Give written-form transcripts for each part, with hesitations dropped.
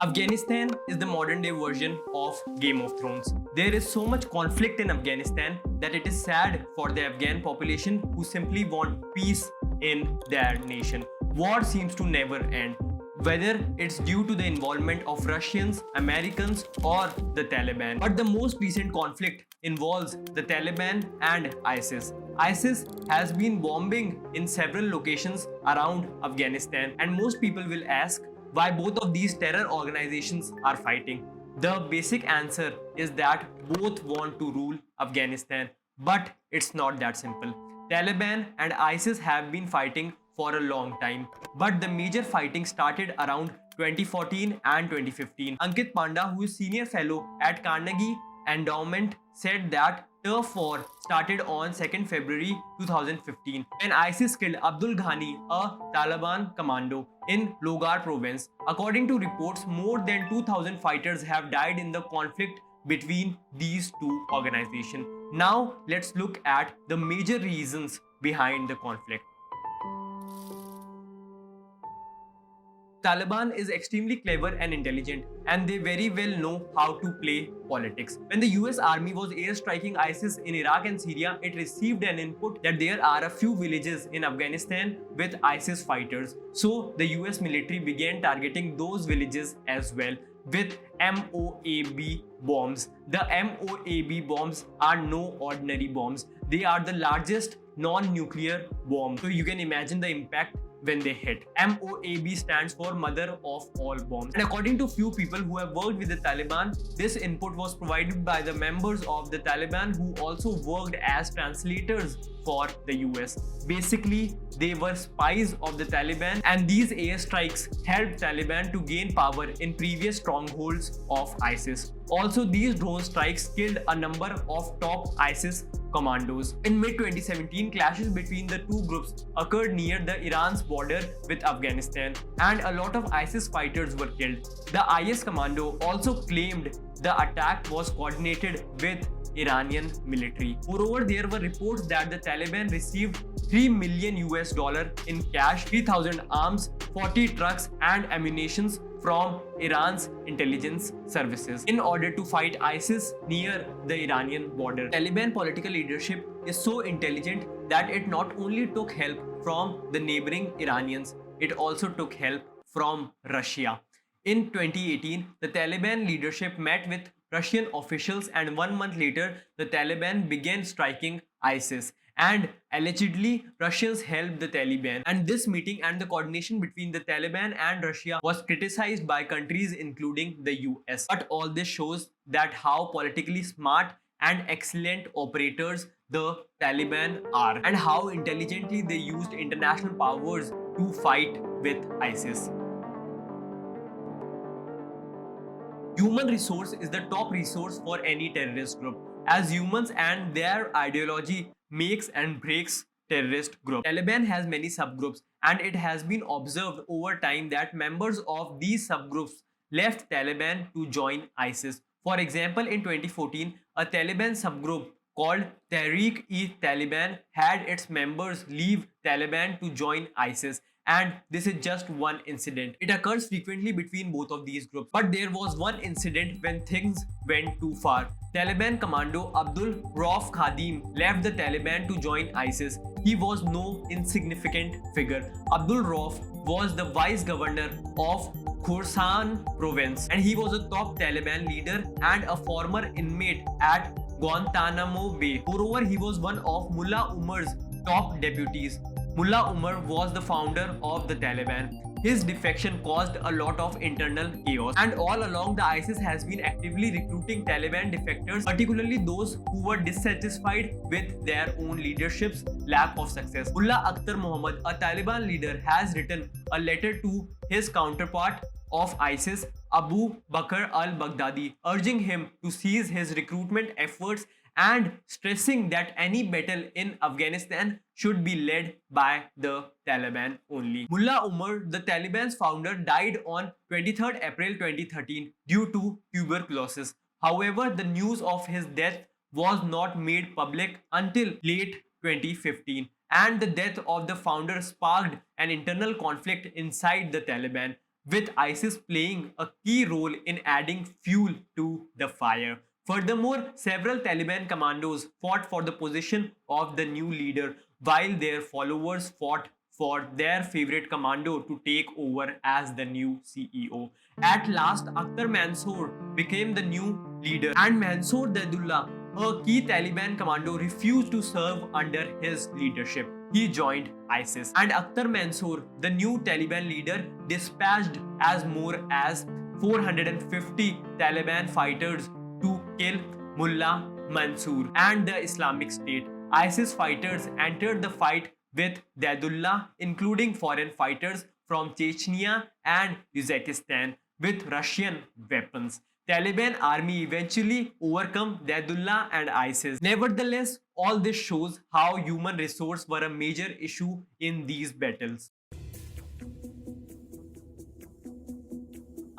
Afghanistan is the modern day version of Game of Thrones. There is so much conflict in Afghanistan that it is sad for the Afghan population who simply want peace in their nation. War seems to never end, whether it's due to the involvement of Russians, Americans, or the Taliban. But the most recent conflict involves the Taliban and ISIS. ISIS has been bombing in several locations around Afghanistan, and most people will ask why both of these terror organizations are fighting. The basic answer is that both want to rule Afghanistan, but it's not that simple. Taliban and ISIS have been fighting for a long time, but the major fighting started around 2014 and 2015. Ankit Panda, who is senior fellow at Carnegie Endowment, said that turf war started on 2nd February 2015 when ISIS killed Abdul Ghani, a Taliban commando in Logar province. According to reports, more than 2,000 fighters have died in the conflict between these two organizations. Now let's look at the major reasons behind the conflict. Taliban is extremely clever and intelligent, and they very well know how to play politics. When the US army was airstriking ISIS in Iraq and Syria, it received an input that there are a few villages in Afghanistan with ISIS fighters. So the US military began targeting those villages as well with MOAB bombs. The MOAB bombs are no ordinary bombs. They are the largest non-nuclear bomb. So you can imagine the impact when they hit. MOAB stands for Mother of All Bombs. And according to few people who have worked with the Taliban, this input was provided by the members of the Taliban who also worked as translators for the US. Basically, they were spies of the Taliban, and these airstrikes helped Taliban to gain power in previous strongholds of ISIS. Also, these drone strikes killed a number of top ISIS commandos. In mid-2017, clashes between the two groups occurred near the Iran's border with Afghanistan, and a lot of ISIS fighters were killed. The IS commando also claimed the attack was coordinated with Iranian military. Moreover, there were reports that the Taliban received $3 million in cash, 3,000 arms, 40 trucks and ammunitions from Iran's intelligence services in order to fight ISIS near the Iranian border. Taliban political leadership is so intelligent that it not only took help from the neighboring Iranians, it also took help from Russia. In 2018, the Taliban leadership met with Russian officials, and 1 month later, the Taliban began striking ISIS. And allegedly, Russians helped the Taliban. And this meeting and the coordination between the Taliban and Russia was criticized by countries including the US. But all this shows that how politically smart and excellent operators the Taliban are, and how intelligently they used international powers to fight with ISIS. Human resource is the top resource for any terrorist group, as humans and their ideology makes and breaks terrorist group. Taliban has many subgroups, and it has been observed over time that members of these subgroups left Taliban to join ISIS. For example, in 2014, a Taliban subgroup called Tehreek-e-Taliban had its members leave Taliban to join ISIS. And this is just one incident. It occurs frequently between both of these groups. But there was one incident when things went too far. Taliban commando Abdul Rauf Khadim left the Taliban to join ISIS. He was no insignificant figure. Abdul Rauf was the vice governor of Khorasan province, and he was a top Taliban leader and a former inmate at Guantanamo Bay. Moreover, he was one of Mullah Umar's top deputies. Mullah Umar was the founder of the Taliban. His defection caused a lot of internal chaos, and all along the ISIS has been actively recruiting Taliban defectors, particularly those who were dissatisfied with their own leadership's lack of success. Mullah Akhtar Muhammad, a Taliban leader, has written a letter to his counterpart of ISIS, Abu Bakr al-Baghdadi, urging him to cease his recruitment efforts and stressing that any battle in Afghanistan should be led by the Taliban only. Mullah Umar, the Taliban's founder, died on 23rd April 2013 due to tuberculosis. However, the news of his death was not made public until late 2015, and the death of the founder sparked an internal conflict inside the Taliban. with ISIS playing a key role in adding fuel to the fire. Furthermore, several Taliban commandos fought for the position of the new leader, while their followers fought for their favorite commando to take over as the new CEO. At last, Akhtar Mansour became the new leader, and Mansour Dadullah, a key Taliban commando, refused to serve under his leadership. He joined ISIS, and Akhtar Mansour, the new Taliban leader, dispatched as more as 450 Taliban fighters to kill Mullah Mansour and the Islamic State. ISIS fighters entered the fight with Dadullah, including foreign fighters from Chechnya and Uzbekistan with Russian weapons. Taliban army eventually overcome Dadullah and ISIS. Nevertheless, all this shows how human resources were a major issue in these battles.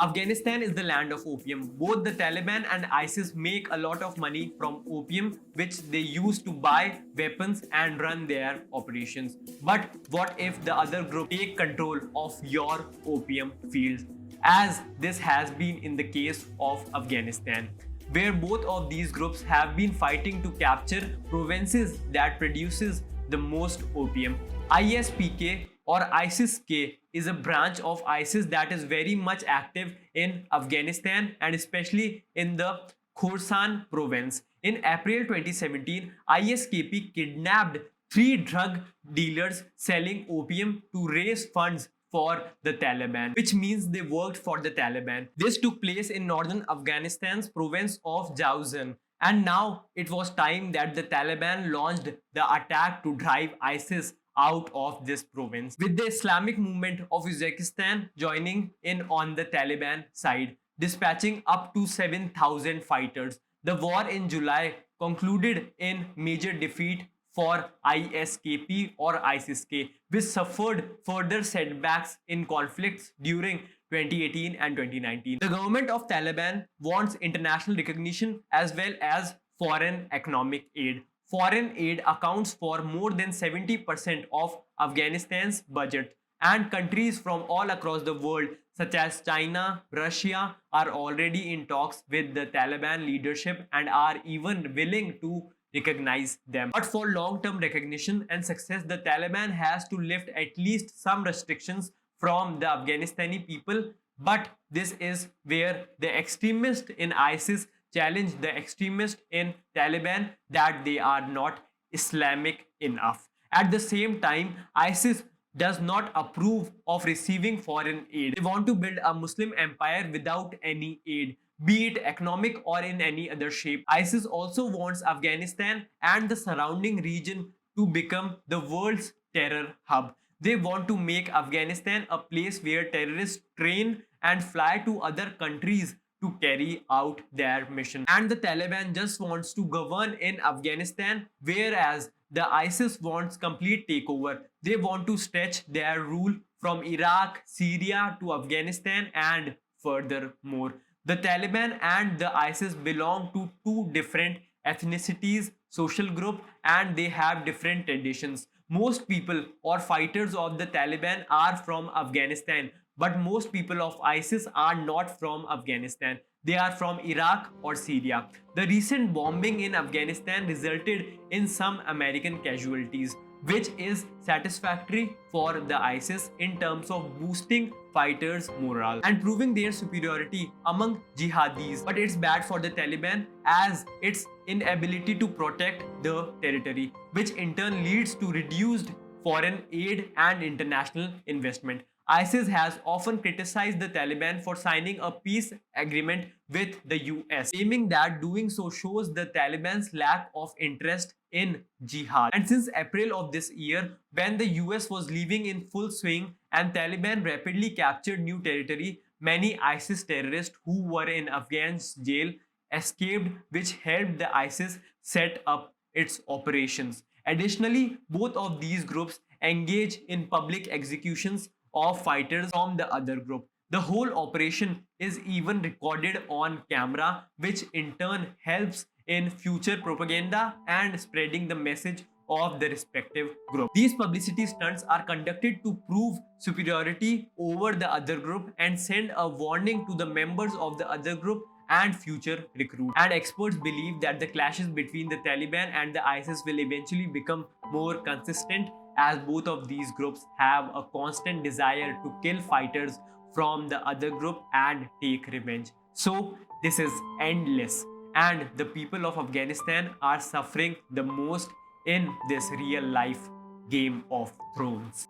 Afghanistan is the land of opium. Both the Taliban and ISIS make a lot of money from opium, which they use to buy weapons and run their operations. But what if the other group take control of your opium fields, as this has been in the case of Afghanistan, where both of these groups have been fighting to capture provinces that produces the most opium. ISPK or ISIS-K is a branch of ISIS that is very much active in Afghanistan and especially in the Khorasan province. In April 2017, ISKP kidnapped 3 drug dealers selling opium to raise funds for the Taliban, which means they worked for the Taliban. This took place in northern Afghanistan's province of Jauzen. And now it was time that the Taliban launched the attack to drive ISIS out of this province, with the Islamic movement of Uzbekistan joining in on the Taliban side, dispatching up to 7,000 fighters. The war in July concluded in major defeat for ISKP or ISIS-K, which suffered further setbacks in conflicts during 2018 and 2019. The government of Taliban wants international recognition as well as foreign economic aid. Foreign aid accounts for more than 70% of Afghanistan's budget, and countries from all across the world such as China, Russia are already in talks with the Taliban leadership and are even willing to recognize them. But for long-term recognition and success, the Taliban has to lift at least some restrictions from the Afghanistani people. But this is where the extremists in ISIS challenge the extremists in Taliban that they are not Islamic enough. At the same time, ISIS does not approve of receiving foreign aid. They want to build a Muslim empire without any aid, be it economic or in any other shape. ISIS also wants Afghanistan and the surrounding region to become the world's terror hub. They want to make Afghanistan a place where terrorists train and fly to other countries to carry out their mission. And the Taliban just wants to govern in Afghanistan, whereas the ISIS wants complete takeover. They want to stretch their rule from Iraq, Syria to Afghanistan and furthermore. The Taliban and the ISIS belong to two different ethnicities, social group, and they have different traditions. Most people or fighters of the Taliban are from Afghanistan, but most people of ISIS are not from Afghanistan. They are from Iraq or Syria. The recent bombing in Afghanistan resulted in some American casualties, which is satisfactory for the ISIS in terms of boosting fighters' morale and proving their superiority among jihadis. But it's bad for the Taliban as its inability to protect the territory, which in turn leads to reduced foreign aid and international investment. ISIS has often criticized the Taliban for signing a peace agreement with the US, claiming that doing so shows the Taliban's lack of interest in jihad. And since April of this year, when the US was leaving in full swing and Taliban rapidly captured new territory, many ISIS terrorists who were in Afghan jail escaped, which helped the ISIS set up its operations. Additionally, both of these groups engage in public executions of fighters from the other group. The whole operation is even recorded on camera, which in turn helps in future propaganda and spreading the message of the respective group. These publicity stunts are conducted to prove superiority over the other group and send a warning to the members of the other group and future recruits. And experts believe that the clashes between the Taliban and the ISIS will eventually become more consistent, as both of these groups have a constant desire to kill fighters from the other group and take revenge. So this is endless, and the people of Afghanistan are suffering the most in this real life Game of Thrones.